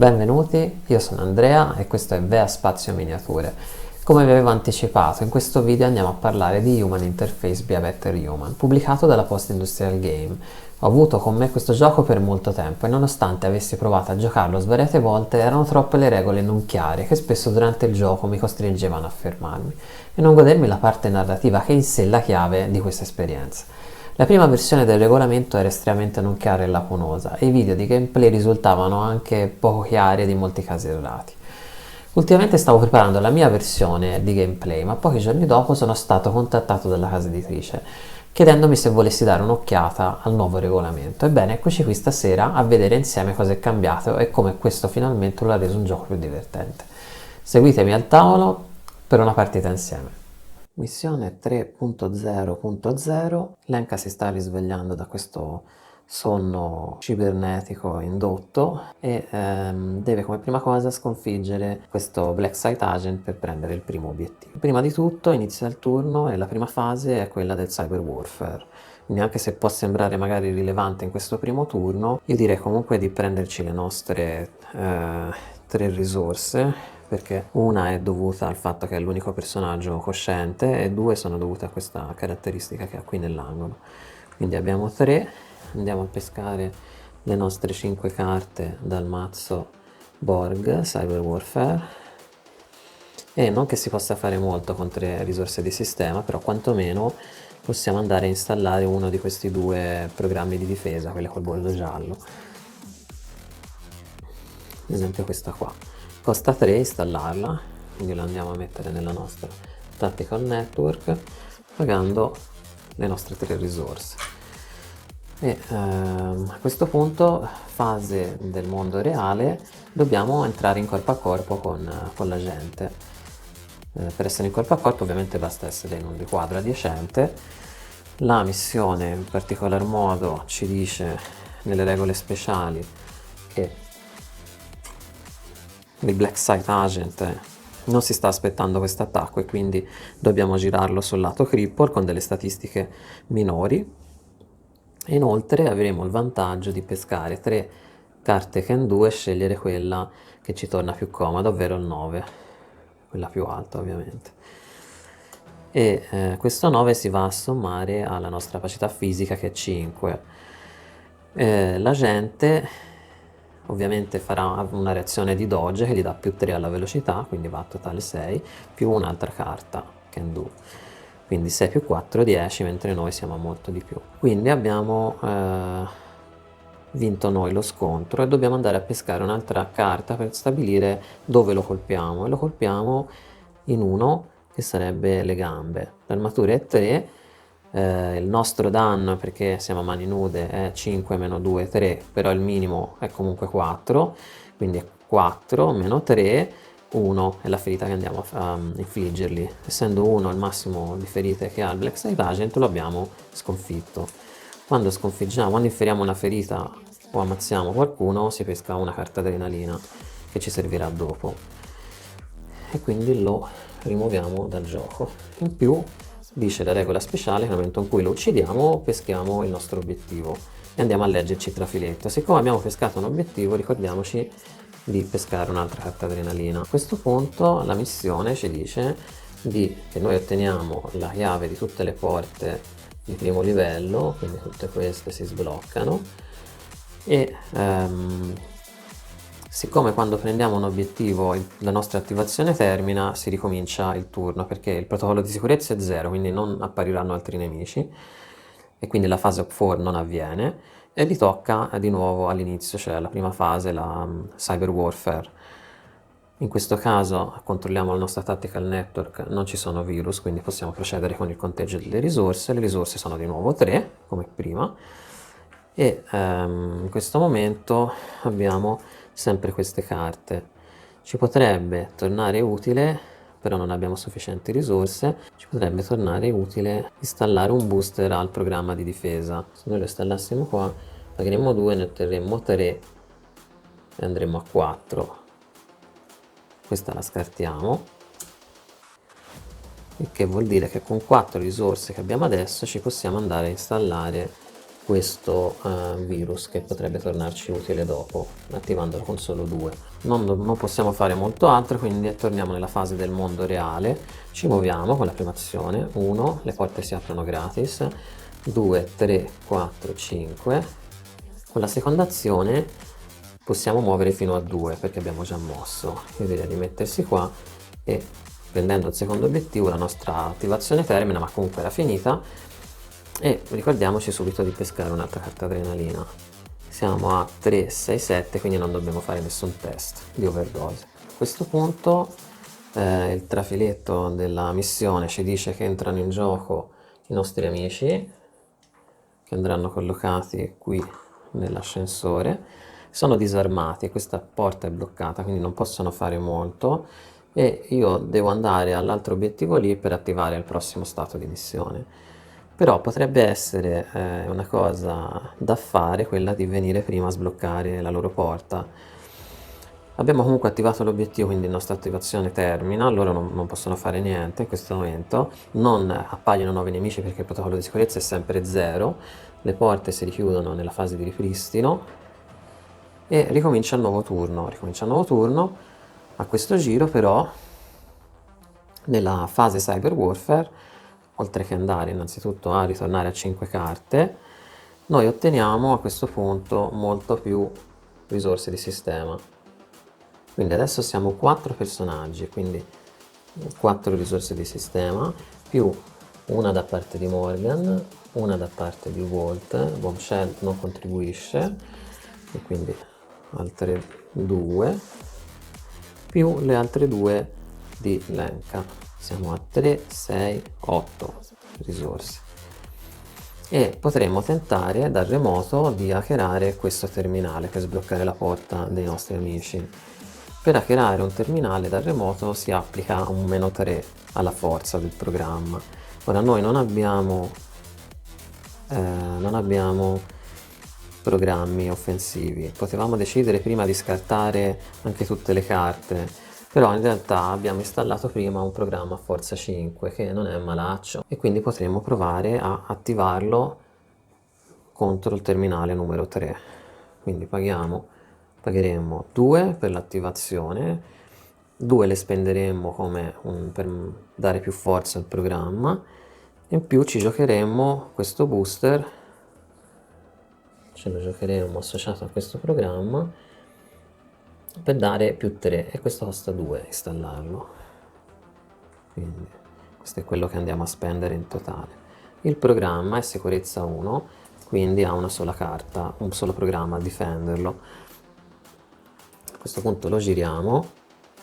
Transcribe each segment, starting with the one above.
Benvenuti, io sono Andrea e questo è Vea Spazio Miniature. Come vi avevo anticipato, in questo video andiamo a parlare di Human Interface Be a Better Human, pubblicato dalla Post Industrial Game. Ho avuto con me questo gioco per molto tempo e nonostante avessi provato a giocarlo svariate volte, erano troppe le regole non chiare che spesso durante il gioco mi costringevano a fermarmi e non godermi la parte narrativa che è in sé la chiave di questa esperienza. La prima versione del regolamento era estremamente non chiara e lacunosa e i video di gameplay risultavano anche poco chiari ed in molti casi errati. Ultimamente stavo preparando la mia versione di gameplay, ma pochi giorni dopo sono stato contattato dalla casa editrice chiedendomi se volessi dare un'occhiata al nuovo regolamento. Ebbene, eccoci qui stasera a vedere insieme cosa è cambiato e come questo finalmente lo ha reso un gioco più divertente. Seguitemi al tavolo per una partita insieme. Missione 3.0.0. Lenka si sta risvegliando da questo sonno cibernetico indotto e deve come prima cosa sconfiggere questo Black Site Agent per prendere il primo obiettivo. Prima di tutto inizia il turno e la prima fase è quella del cyber warfare. Quindi anche se può sembrare magari rilevante in questo primo turno, io direi comunque di prenderci le nostre tre risorse, perché una è dovuta al fatto che è l'unico personaggio cosciente e due sono dovute a questa caratteristica che ha qui nell'angolo. Quindi abbiamo tre, andiamo a pescare le nostre 5 carte dal mazzo Borg Cyber Warfare e non che si possa fare molto con 3 risorse di sistema, però quantomeno possiamo andare a installare uno di questi due programmi di difesa, quelli col bordo giallo. Ad esempio questa qua costa 3 installarla, quindi la andiamo a mettere nella nostra Tactical Network pagando le nostre 3 risorse. E a questo punto, fase del mondo reale, dobbiamo entrare in corpo a corpo con la gente. Per essere in corpo a corpo ovviamente basta essere in un riquadro adiacente. La missione in particolar modo ci dice nelle regole speciali che il Black Site Agent non si sta aspettando questo attacco e quindi dobbiamo girarlo sul lato cripple con delle statistiche minori. E inoltre avremo il vantaggio di pescare 3 carte Can Do e scegliere quella che ci torna più comoda, ovvero il 9, quella più alta ovviamente. E questo 9 si va a sommare alla nostra capacità fisica che è 5. La gente ovviamente farà una reazione di dodge che gli dà più 3 alla velocità, quindi va a totale 6, più un'altra carta Can Do. Quindi 6 più 4, 10, mentre noi siamo a molto di più. Quindi abbiamo vinto noi lo scontro e dobbiamo andare a pescare un'altra carta per stabilire dove lo colpiamo. E lo colpiamo in uno che sarebbe le gambe. L'armatura è 3, il nostro danno, perché siamo a mani nude, è 5 meno 2, 3, però il minimo è comunque 4, quindi è 4 meno 3, 1 è la ferita che andiamo a infliggergli. Essendo 1 il massimo di ferite che ha il Black Site Agent, lo abbiamo sconfitto. Quando sconfiggiamo, quando inferiamo una ferita o ammazziamo qualcuno, si pesca una carta adrenalina che ci servirà dopo e quindi lo rimuoviamo dal gioco. In più dice la regola speciale che nel momento in cui lo uccidiamo peschiamo il nostro obiettivo e andiamo a leggerci il trafiletto. Siccome abbiamo pescato un obiettivo, ricordiamoci di pescare un'altra carta adrenalina. A questo punto la missione ci dice che noi otteniamo la chiave di tutte le porte di primo livello, quindi tutte queste si sbloccano e siccome quando prendiamo un obiettivo la nostra attivazione termina, si ricomincia il turno, perché il protocollo di sicurezza è 0, quindi non appariranno altri nemici e quindi la fase op 4 non avviene e ritocca di nuovo all'inizio, cioè la prima fase, la cyber warfare. In questo caso controlliamo la nostra tactical network, non ci sono virus, quindi possiamo procedere con il conteggio delle risorse. Le risorse sono di nuovo 3 come prima e in questo momento abbiamo sempre queste carte. Ci potrebbe tornare utile, però non abbiamo sufficienti risorse, ci potrebbe tornare utile installare un booster al programma di difesa. Se noi lo installassimo qua pagheremmo 2, ne otterremmo 3 e andremo a 4. Questa la scartiamo, il che vuol dire che con 4 risorse che abbiamo adesso ci possiamo andare a installare questo virus che potrebbe tornarci utile dopo, attivandolo con solo 2. non possiamo fare molto altro, quindi torniamo nella fase del mondo reale, ci muoviamo con la prima azione, 1, le porte si aprono gratis, 2, 3, 4, 5, con la seconda azione possiamo muovere fino a 2 perché abbiamo già mosso, io direi di mettersi qua e prendendo il secondo obiettivo la nostra attivazione termina, ma comunque era finita, e ricordiamoci subito di pescare un'altra carta adrenalina. Siamo a 3, 6, 7, quindi non dobbiamo fare nessun test di overdose. A questo punto il trafiletto della missione ci dice che entrano in gioco i nostri amici, che andranno collocati qui nell'ascensore. Sono disarmati e questa porta è bloccata, quindi non possono fare molto, e io devo andare all'altro obiettivo lì per attivare il prossimo stato di missione. Però potrebbe essere una cosa da fare quella di venire prima a sbloccare la loro porta. Abbiamo comunque attivato l'obiettivo, quindi la nostra attivazione termina, loro non possono fare niente in questo momento, non appaiono nuovi nemici perché il protocollo di sicurezza è sempre 0, le porte si richiudono nella fase di ripristino e ricomincia il nuovo turno. A questo giro però, nella fase Cyber Warfare, oltre che andare innanzitutto a ritornare a 5 carte, noi otteniamo a questo punto molto più risorse di sistema. Quindi adesso siamo 4 personaggi, quindi 4 risorse di sistema, più una da parte di Morgan, una da parte di Walt, Bombshell non contribuisce, e quindi altre 2, più le altre 2 di Lenka. Siamo a 3, 6, 8 risorse. E potremmo tentare dal remoto di hackerare questo terminale per sbloccare la porta dei nostri amici. Per hackerare un terminale dal remoto si applica un -3 alla forza del programma. Ora noi non abbiamo programmi offensivi, potevamo decidere prima di scartare anche tutte le carte, però in realtà abbiamo installato prima un programma a forza 5 che non è malaccio, e quindi potremmo provare a attivarlo contro il terminale numero 3. Quindi pagheremmo 2 per l'attivazione, 2 le spenderemmo per dare più forza al programma, e in più ci giocheremmo questo booster, ce lo giocheremo associato a questo programma per dare più 3, e questo costa 2 installarlo, quindi questo è quello che andiamo a spendere in totale. Il programma è sicurezza 1, quindi ha una sola carta, un solo programma a difenderlo. A questo punto lo giriamo,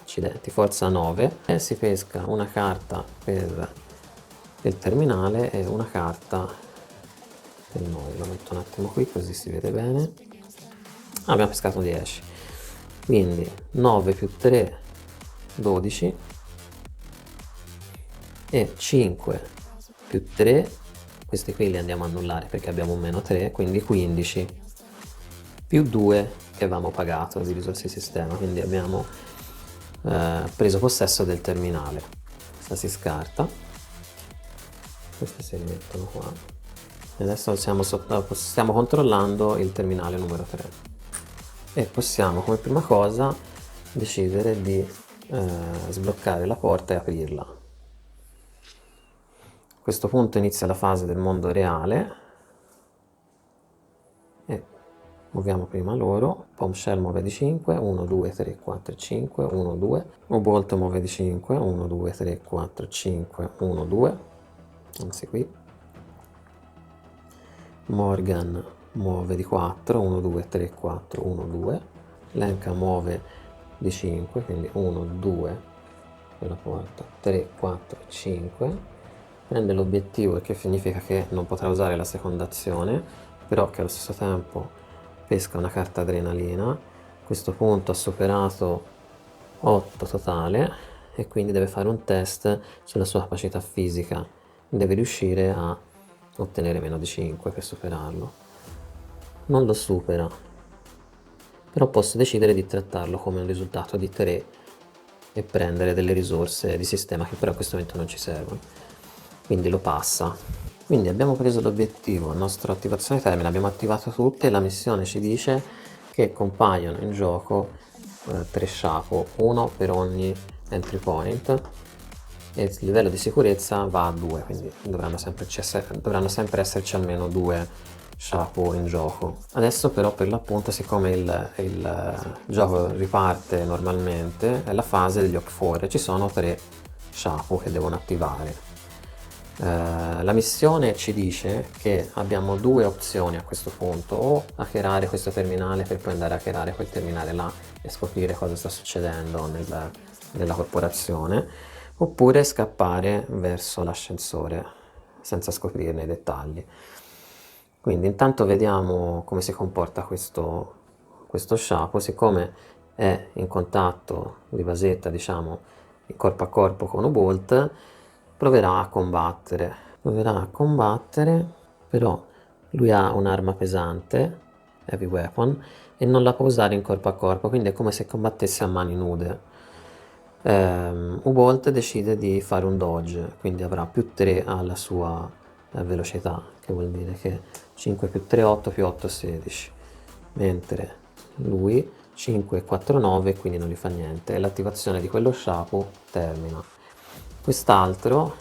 accidenti, forza 9, e si pesca una carta per il terminale e una carta per noi. Lo metto un attimo qui così si vede bene. Abbiamo pescato 10, quindi 9 più 3, 12, e 5 più 3, questi qui li andiamo a annullare perché abbiamo un -3, quindi 15, più 2 che avevamo pagato di risorse di sistema, quindi abbiamo preso possesso del terminale. Questa si scarta, queste si rimettono qua, e adesso stiamo controllando il terminale numero 3, e possiamo come prima cosa decidere di sbloccare la porta e aprirla. A questo punto inizia la fase del mondo reale e muoviamo prima loro. Bombshell muove di 5, 1, 2, 3, 4, 5, 1, 2. Bolt muove di 5, 1, 2, 3, 4, 5, 1, 2. Anzi qui. Morgan muove di 4, 1, 2, 3, 4, 1, 2. Lenka muove di 5, quindi 1, 2 per la porta, 3, 4, 5. Prende l'obiettivo, il che significa che non potrà usare la seconda azione, però che allo stesso tempo pesca una carta adrenalina. A questo punto ha superato 8 totale e quindi deve fare un test sulla sua capacità fisica, deve riuscire a ottenere meno di 5 per superarlo. Non lo supera, però posso decidere di trattarlo come un risultato di 3 e prendere delle risorse di sistema che però in questo momento non ci servono, quindi lo passa. Quindi abbiamo preso l'obiettivo, la nostra attivazione termina, abbiamo attivato tutte, e la missione ci dice che compaiono in gioco 3 sciapo, uno per ogni entry point, e il livello di sicurezza va a 2, quindi dovranno sempre esserci almeno 2 sciapo in gioco. Adesso però per l'appunto, siccome il gioco riparte normalmente, è la fase degli Op 4 e ci sono 3 sciapo che devono attivare. La missione ci dice che abbiamo 2 opzioni a questo punto: o hackerare questo terminale per poi andare a hackerare quel terminale là e scoprire cosa sta succedendo nella corporazione, oppure scappare verso l'ascensore senza scoprirne i dettagli. Quindi intanto vediamo come si comporta questo sciapo. Siccome è in contatto di basetta, diciamo, corpo a corpo con Ubolt, proverà a combattere, però lui ha un'arma pesante, heavy weapon, e non la può usare in corpo a corpo, quindi è come se combattesse a mani nude. Ubolt decide di fare un dodge, quindi avrà più 3 alla sua velocità, che vuol dire che 5 più 3 8 più 8 16, mentre lui 5 e 4 9, quindi non gli fa niente, e l'attivazione di quello sciapo termina. Quest'altro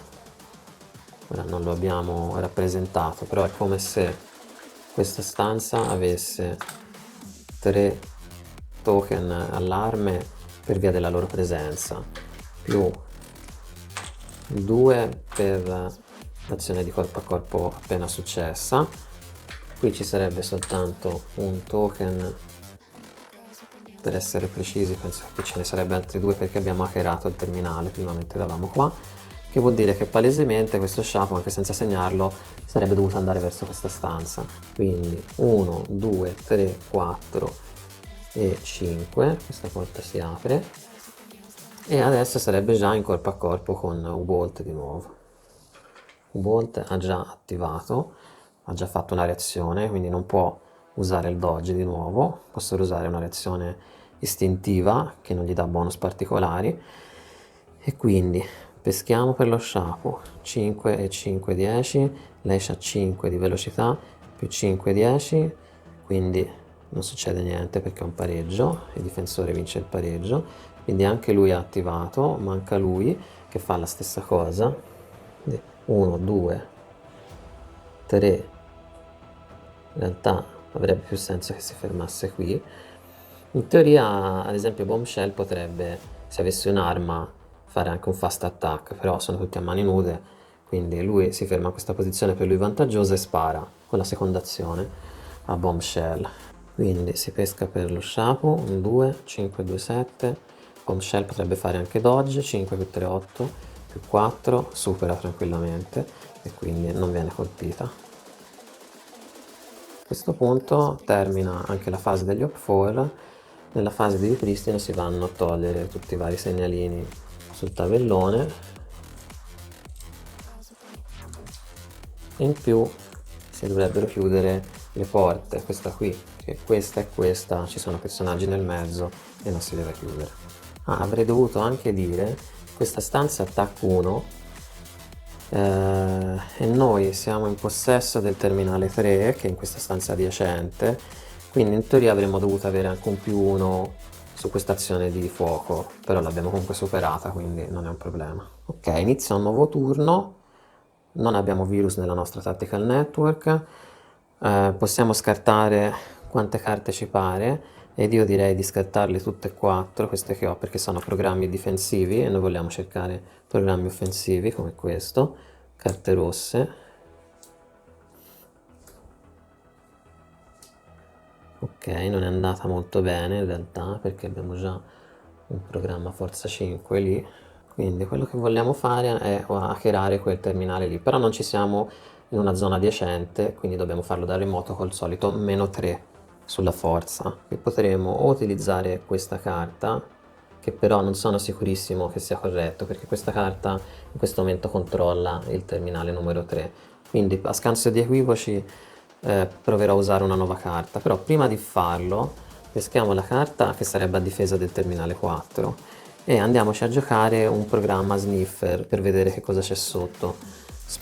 ora non lo abbiamo rappresentato, però è come se questa stanza avesse 3 token allarme per via della loro presenza, più 2 per l'azione di corpo a corpo appena successa. Qui ci sarebbe soltanto un token, per essere precisi penso che ce ne sarebbe altri 2 perché abbiamo hackerato il terminale prima mentre eravamo qua, che vuol dire che palesemente questo sciapo, anche senza segnarlo, sarebbe dovuto andare verso questa stanza. Quindi 1 2 3 4 e 5, questa porta si apre e adesso sarebbe già in corpo a corpo con Ubolt di nuovo. Ubolt ha già attivato, ha già fatto una reazione, quindi non può usare il dodge di nuovo, può solo usare una reazione istintiva che non gli dà bonus particolari, e quindi peschiamo per lo sciapo. 5 e 5 10, lei ha 5 di velocità più 5 10, quindi non succede niente perché è un pareggio, il difensore vince il pareggio, quindi anche lui ha attivato, manca lui che fa la stessa cosa. 1 2 3, in realtà avrebbe più senso che si fermasse qui. In teoria, ad esempio, Bombshell potrebbe, se avesse un'arma, fare anche un fast attack, però sono tutti a mani nude, quindi lui si ferma a questa posizione per lui vantaggiosa e spara con la seconda azione a Bombshell. Quindi si pesca per lo sciapo, un 2, 5, 2, 7, Bombshell potrebbe fare anche dodge, 5 più 3, 8, più 4, supera tranquillamente e quindi non viene colpita. A questo punto termina anche la fase degli Op 4. Nella fase di ripristino si vanno a togliere tutti i vari segnalini sul tabellone e in più si dovrebbero chiudere le porte, questa qui, che questa e questa, ci sono personaggi nel mezzo e non si deve chiudere. Avrei dovuto anche dire questa stanza attack 1 e noi siamo in possesso del terminale 3 che è in questa stanza adiacente, quindi in teoria avremmo dovuto avere anche un +1 su questa azione di fuoco, però l'abbiamo comunque superata, quindi non è un problema. Ok, inizia un nuovo turno, non abbiamo virus nella nostra tactical network, possiamo scartare quante carte ci pare ed io direi di scartarle tutte e 4 queste che ho, perché sono programmi difensivi e noi vogliamo cercare programmi offensivi come questo, carte rosse. Ok, non è andata molto bene in realtà perché abbiamo già un programma forza 5 lì, quindi quello che vogliamo fare è hackerare quel terminale lì, però non ci siamo in una zona adiacente, quindi dobbiamo farlo da remoto col solito -3 sulla forza, e potremo o utilizzare questa carta, che però non sono sicurissimo che sia corretto perché questa carta in questo momento controlla il terminale numero 3, quindi a scanso di equivoci proverò a usare una nuova carta, però prima di farlo peschiamo la carta che sarebbe a difesa del terminale 4 e andiamoci a giocare un programma sniffer per vedere che cosa c'è sotto,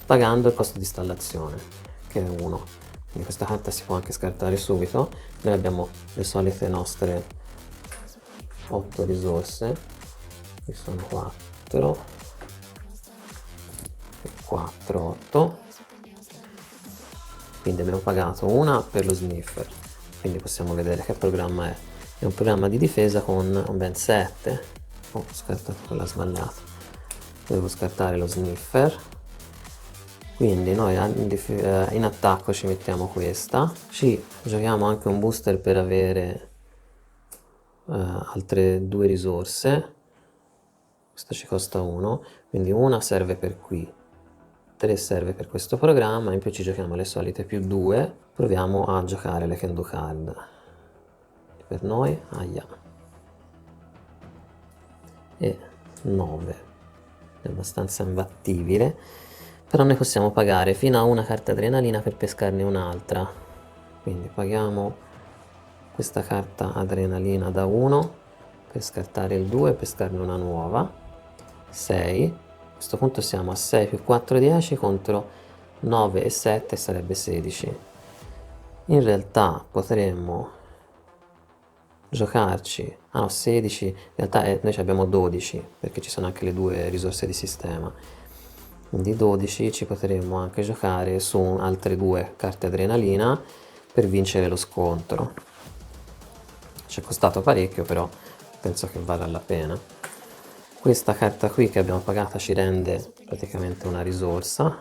pagando il costo di installazione che è 1. Quindi questa carta si può anche scartare subito. Noi abbiamo le solite nostre 8 risorse, qui sono 4 e 4, 8, quindi abbiamo pagato una per lo sniffer, quindi possiamo vedere che programma è un programma di difesa con ben 7, ho scartato quella sbagliata, devo scartare lo sniffer, quindi noi in attacco ci mettiamo questa, ci giochiamo anche un booster per avere altre 2 risorse, questo ci costa 1, quindi una serve per qui, 3 serve per questo programma, in più ci giochiamo le solite più 2, proviamo a giocare le Kendo Card, per noi, aia, e 9, è abbastanza imbattibile, però noi possiamo pagare fino a una carta adrenalina per pescarne un'altra, quindi paghiamo questa carta adrenalina da 1 per scartare il 2 e pescarne una nuova, 6, a questo punto siamo a 6 più 4 10 contro 9 e 7 sarebbe 16. In realtà potremmo giocarci, ah no 16, in realtà noi abbiamo 12 perché ci sono anche le 2 risorse di sistema, quindi 12 ci potremmo anche giocare su altre 2 carte adrenalina per vincere lo scontro. Ci è costato parecchio, però penso che valga la pena. Questa carta qui che abbiamo pagata ci rende praticamente una risorsa,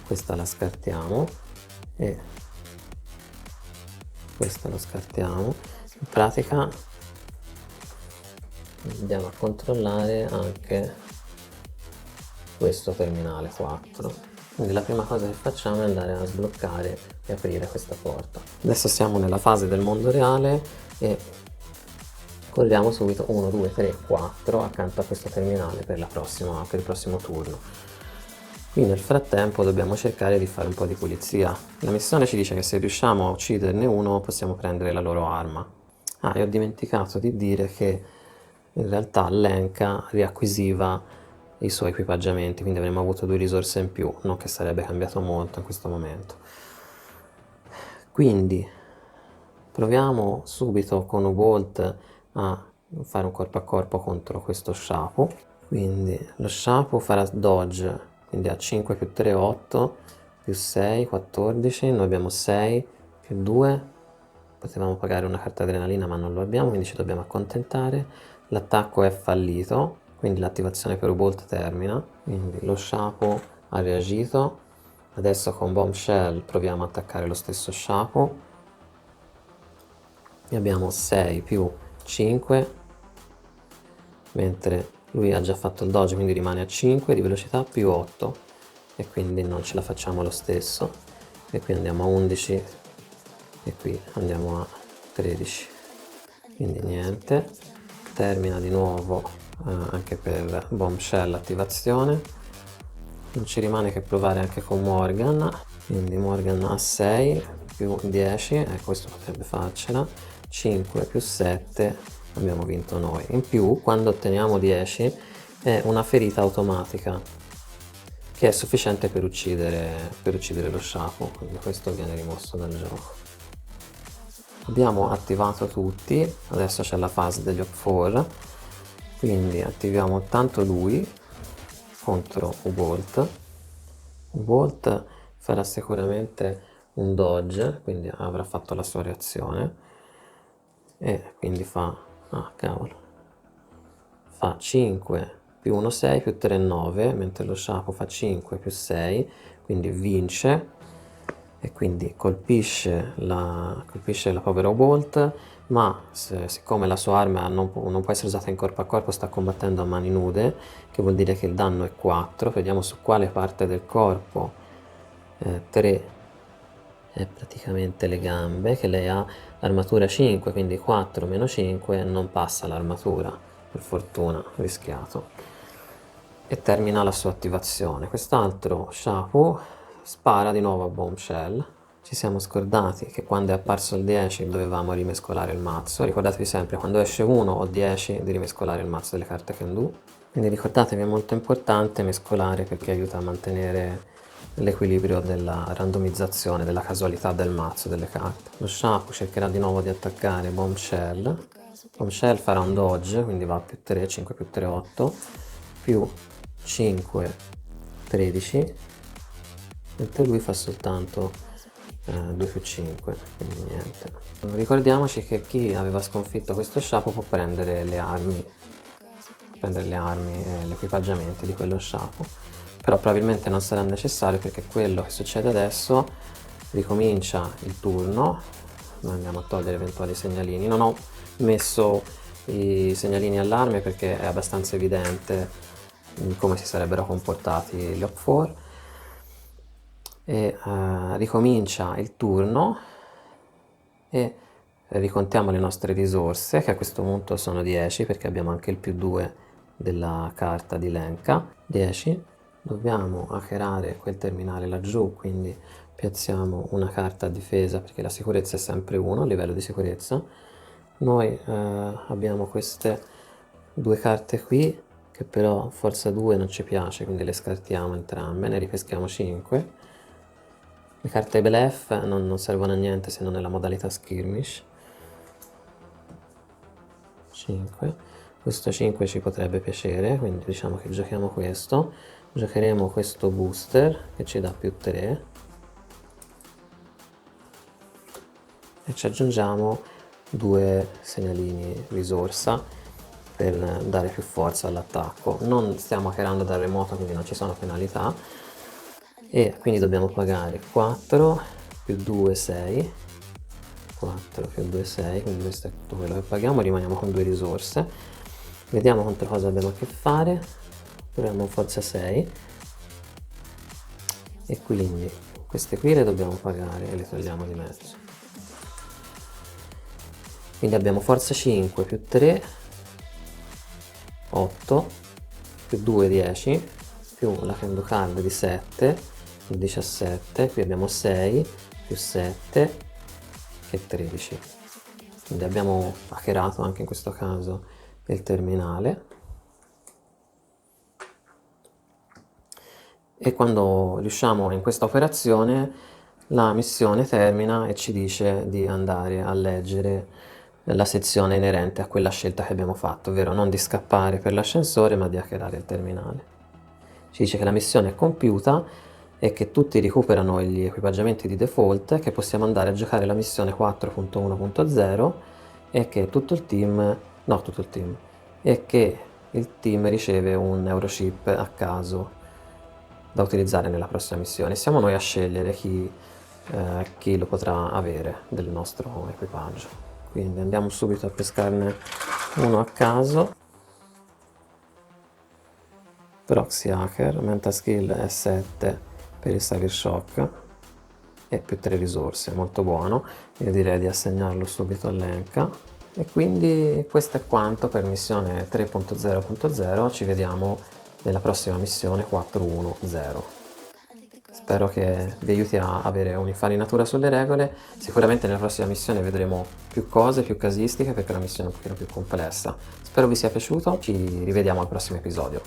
questa la scartiamo e questa la scartiamo, in pratica andiamo a controllare anche questo terminale 4, quindi la prima cosa che facciamo è andare a sbloccare e aprire questa porta. Adesso siamo nella fase del mondo reale e corriamo subito 1 2 3 4 accanto a questo terminale per il prossimo turno. Qui nel frattempo dobbiamo cercare di fare un po' di pulizia. La missione ci dice che se riusciamo a ucciderne uno possiamo prendere la loro arma. Ah, e ho dimenticato di dire che in realtà Lenka riacquisiva i suoi equipaggiamenti, quindi avremmo avuto 2 risorse in più, non che sarebbe cambiato molto in questo momento. Quindi proviamo subito con Ubolt a fare un corpo a corpo contro questo Shapu. Quindi lo Shapu farà dodge, quindi a 5 più 3 8 più 6 14, noi abbiamo 6 più 2, potevamo pagare una carta adrenalina ma non lo abbiamo, quindi ci dobbiamo accontentare. L'attacco è fallito, quindi l'attivazione per Ubolt termina, quindi lo Shapu ha reagito. Adesso con Bombshell proviamo a attaccare lo stesso Shapu e abbiamo 6 più 5, mentre lui ha già fatto il dodge, quindi rimane a 5 di velocità più 8 e quindi non ce la facciamo lo stesso, e qui andiamo a 11 e qui andiamo a 13, quindi niente, termina di nuovo anche per Bombshell attivazione. Non ci rimane che provare anche con Morgan, quindi Morgan a 6 più 10, questo potrebbe farcela, 5 più 7, abbiamo vinto noi. In più, quando otteniamo 10, è una ferita automatica, che è sufficiente per uccidere lo Shapu, quindi questo viene rimosso dal gioco. Abbiamo attivato tutti, adesso c'è la fase degli Op4, quindi attiviamo tanto lui contro Ubolt. Ubolt farà sicuramente un dodge, quindi avrà fatto la sua reazione e quindi fa, ah cavolo, fa 5 più 1 6 più 3 9, mentre lo Shapu fa 5 più 6, quindi vince e quindi colpisce la povera Ubolt, ma siccome la sua arma non può essere usata in corpo a corpo, sta combattendo a mani nude, che vuol dire che il danno è 4, vediamo su quale parte del corpo. 3 è praticamente le gambe, che lei ha armatura 5, quindi 4 meno 5 non passa l'armatura, per fortuna, rischiato, e termina la sua attivazione. Quest'altro Shapu spara di nuovo a Bombshell. Ci siamo scordati che quando è apparso il 10 dovevamo rimescolare il mazzo. Ricordatevi sempre, quando esce 1 o 10 di rimescolare il mazzo delle carte Kendu. Quindi ricordatevi, è molto importante mescolare perché aiuta a mantenere l'equilibrio della randomizzazione, della casualità del mazzo delle carte. Lo Shapu cercherà di nuovo di attaccare Bombshell Bombshell farà un dodge, quindi va a più 3, 5 più 3, 8, più 5, 13, mentre lui fa soltanto 2 più 5, quindi niente. Ricordiamoci che chi aveva sconfitto questo sciapo può prendere le armi e gli equipaggiamenti di quello sciapo, però probabilmente non sarà necessario, perché quello che succede adesso ricomincia il turno. Noi andiamo a togliere eventuali segnalini. Non ho messo i segnalini allarme perché è abbastanza evidente come si sarebbero comportati gli Op4, e ricomincia il turno e ricontiamo le nostre risorse, che a questo punto sono 10 perché abbiamo anche il più 2 della carta di Lenka. 10. Dobbiamo hackerare quel terminale laggiù, quindi piazziamo una carta a difesa perché la sicurezza è sempre 1 a livello di sicurezza. Noi abbiamo queste due carte qui che però forza 2 non ci piace, quindi le scartiamo entrambe, ne ripeschiamo 5. Le carte Belef non servono a niente se non nella modalità skirmish. 5. Questo 5 ci potrebbe piacere, quindi diciamo che giochiamo questo. Giocheremo questo booster che ci dà più 3 e ci aggiungiamo 2 segnalini risorsa per dare più forza all'attacco. Non stiamo hackerando dal remoto, quindi non ci sono penalità, e quindi dobbiamo pagare 4 più 2, 6. 4 più 2, 6, quindi questo è tutto quello che paghiamo, rimaniamo con 2 risorse. Vediamo contro cosa abbiamo a che fare. Proviamo forza 6 e quindi queste qui le dobbiamo pagare e le togliamo di mezzo. Quindi abbiamo forza 5 più 3, 8, più 2, 10, più la Kendo Card di 7, 17, qui abbiamo 6, più 7, che è 13. Quindi abbiamo hackerato anche in questo caso il terminale. E quando riusciamo in questa operazione, la missione termina e ci dice di andare a leggere la sezione inerente a quella scelta che abbiamo fatto, ovvero non di scappare per l'ascensore ma di hackerare il terminale. Ci dice che la missione è compiuta e che tutti recuperano gli equipaggiamenti di default, che possiamo andare a giocare la missione 4.1.0 e che e che il team riceve un Euroship a caso da utilizzare nella prossima missione. Siamo noi a scegliere chi lo potrà avere del nostro equipaggio. Quindi andiamo subito a pescarne uno a caso. Proxy Hacker, Mental Skill è 7 per il Cyber Shock e più 3 risorse, molto buono. Io direi di assegnarlo subito all'Enka. E quindi questo è quanto per missione 3.0.0, ci vediamo nella prossima missione 4.1.0. Spero che vi aiuti a avere un'infarinatura sulle regole. Sicuramente nella prossima missione vedremo più cose, più casistiche, perché è una missione un pochino più complessa. Spero vi sia piaciuto, ci rivediamo al prossimo episodio.